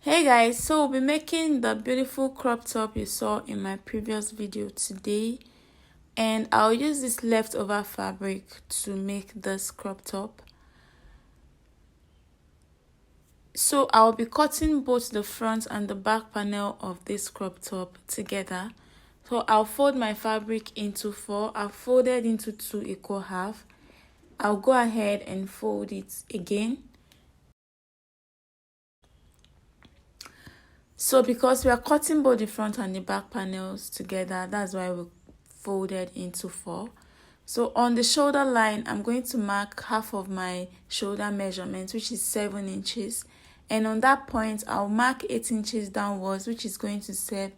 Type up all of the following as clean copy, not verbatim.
Hey guys, so we'll be making the beautiful crop top you saw in my previous video today, and I'll use this leftover fabric to make this crop top. So I'll be cutting both the front and the back panel of this crop top together. So I'll fold my fabric into 4. I've folded into 2 equal half. I'll go ahead and fold it again. So because we are cutting both the front and the back panels together, that's why we folded into 4. So on the shoulder line, I'm going to mark half of my shoulder measurement, which is 7 inches. And on that point, I'll mark 8 inches downwards, which is going to serve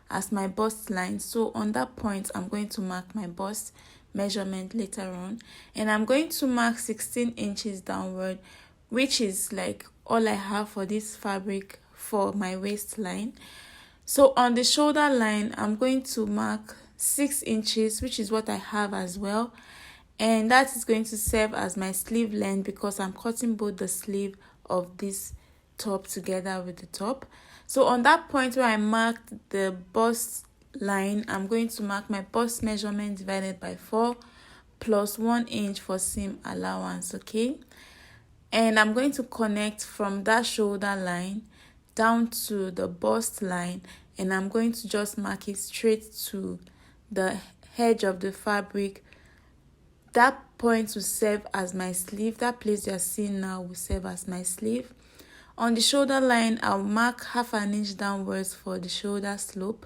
as my bust line. So on that point, I'm going to mark my bust measurement later on. And I'm going to mark 16 inches downward, which is like all I have for this fabric for my waistline. So on the shoulder line, I'm going to mark 6 inches, which is what I have as well, and that is going to serve as my sleeve length because I'm cutting both the sleeve of this top together with the top. So on that point where I marked the bust line, I'm going to mark my bust measurement divided by 4 plus 1 inch for seam allowance. Okay, and I'm going to connect from that shoulder line down to the bust line, and I'm going to just mark it straight to the edge of the fabric. That point will serve as my sleeve. That place you're seeing now will serve as my sleeve. On the shoulder line, I'll mark half an inch downwards for the shoulder slope.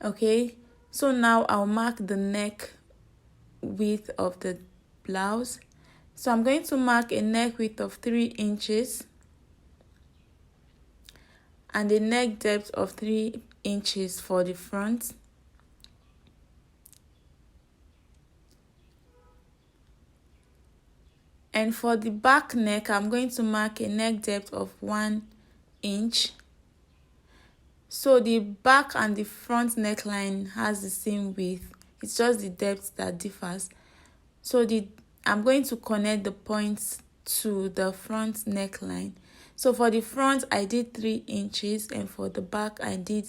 Okay, so now I'll mark the neck width of the blouse. So I'm going to mark a neck width of 3 inches and a neck depth of 3 inches for the front. And for the back neck, I'm going to mark a neck depth of 1 inch. So the back and the front neckline has the same width. It's just the depth that differs. So I'm going to connect the points to the front neckline. So for the front, I did 3 inches, and for the back, I did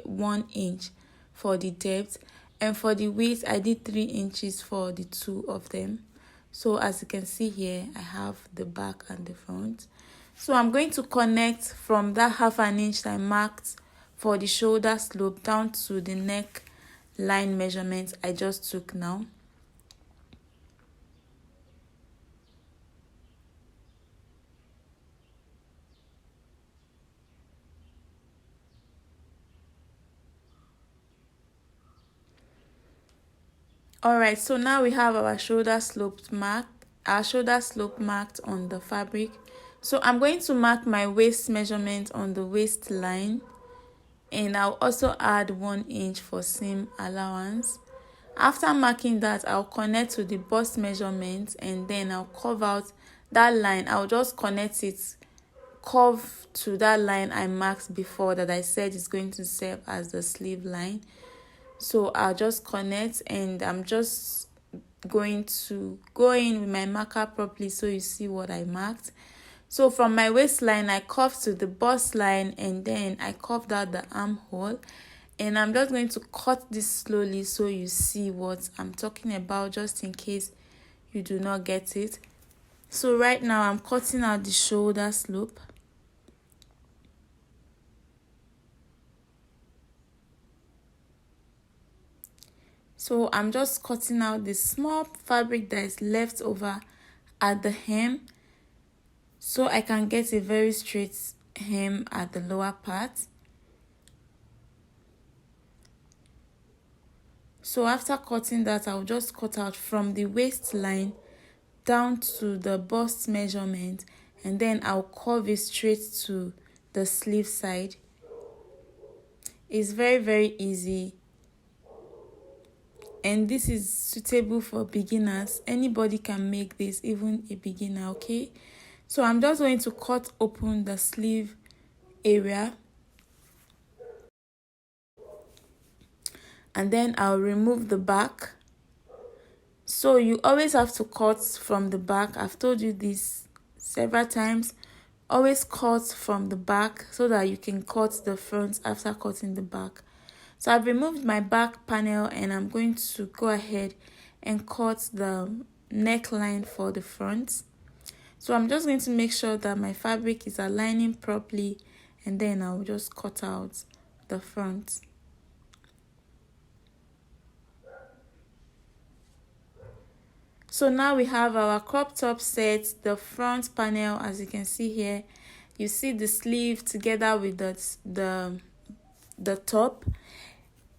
1 inch for the depth. And for the width, I did 3 inches for the 2 of them. So as you can see here, I have the back and the front. So I'm going to connect from that half an inch I marked for the shoulder slope down to the neck line measurement I just took now. Alright, so now we have our shoulder slope marked on the fabric. So I'm going to mark my waist measurement on the waistline, and I'll also add 1 inch for seam allowance. After marking that, I'll connect to the bust measurement, and then I'll curve out that line. I'll just connect it, curve to that line I marked before that I said is going to serve as the sleeve line. So I'll just connect, and I'm just going to go in with my marker properly so you see what I marked. So from my waistline, I curved to the bust line, and then I curved out the armhole. And I'm just going to cut this slowly so you see what I'm talking about, just in case you do not get it. So right now, I'm cutting out the shoulder slope. So I'm just cutting out the small fabric that is left over at the hem, so I can get a very straight hem at the lower part. So after cutting that, I'll just cut out from the waistline down to the bust measurement, and then I'll curve it straight to the sleeve side. It's very easy, and this is suitable for beginners. Anybody can make this, even a beginner. Okay, so I'm just going to cut open the sleeve area, and then I'll remove the back. So you always have to cut from the back. I've told you this several times. always cut from the back so that you can cut the front after cutting the back. So I've removed my back panel and I'm going to go ahead and cut the neckline for the front. So I'm just going to make sure that my fabric is aligning properly, and then I'll just cut out the front. So now we have our crop top set, the front panel. As you can see here, you see the sleeve together with the top,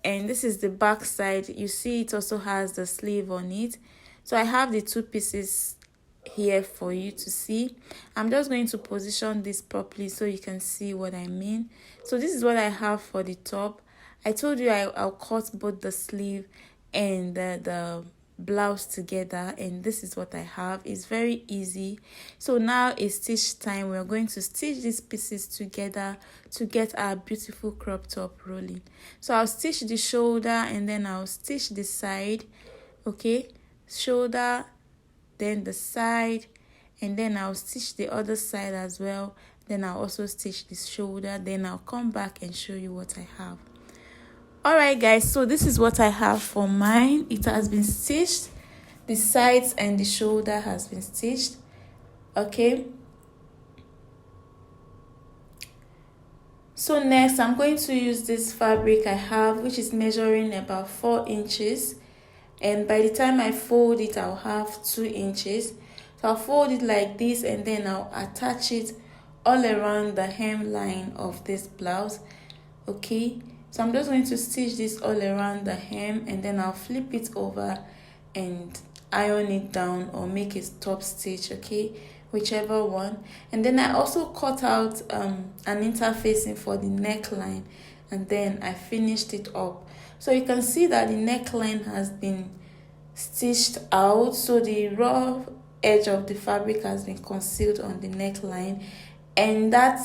and this is the back side. You see it also has the sleeve on it. So I have the two pieces here for you to see. I'm just going to position this properly so you can see what I mean. So this is what I have for the top. I told you I'll cut both the sleeve and the blouse together, and this is what I have. It's very easy. So now it's stitch time. We're going to stitch these pieces together to get our beautiful crop top rolling. So I'll stitch the shoulder and then I'll stitch the side. Okay, shoulder, then the side, and then I'll stitch the other side as well. Then I'll also stitch the shoulder. Then I'll come back and show you what I have. Alright guys, so this is what I have for mine. It has been stitched. The sides and the shoulder has been stitched. Okay. So next I'm going to use this fabric I have, which is measuring about 4 inches. And by the time I fold it, I'll have 2 inches. So I'll fold it like this, and then I'll attach it all around the hemline of this blouse. Okay, so I'm just going to stitch this all around the hem, and then I'll flip it over and iron it down or make a top stitch. Okay, whichever one. And then I also cut out an interfacing for the neckline, and then I finished it up. So you can see that the neckline has been stitched out, so the raw edge of the fabric has been concealed on the neckline, and that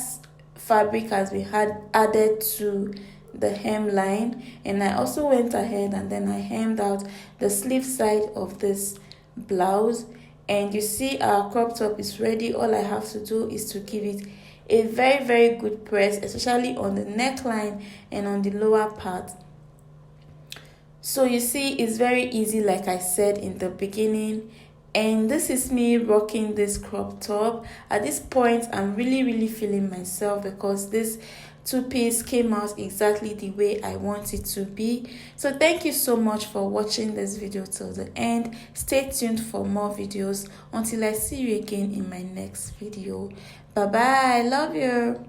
fabric has been added to the hemline. And I also went ahead and then I hemmed out the sleeve side of this blouse, and you see our crop top is ready. All I have to do is to give it a very good press, especially on the neckline and on the lower part. So you see, it's very easy, like I said in the beginning. And this is me rocking this crop top. At this point, I'm really feeling myself because this two-piece came out exactly the way I want it to be. So thank you so much for watching this video till the end. Stay tuned for more videos until I see you again in my next video. Bye bye. Love you.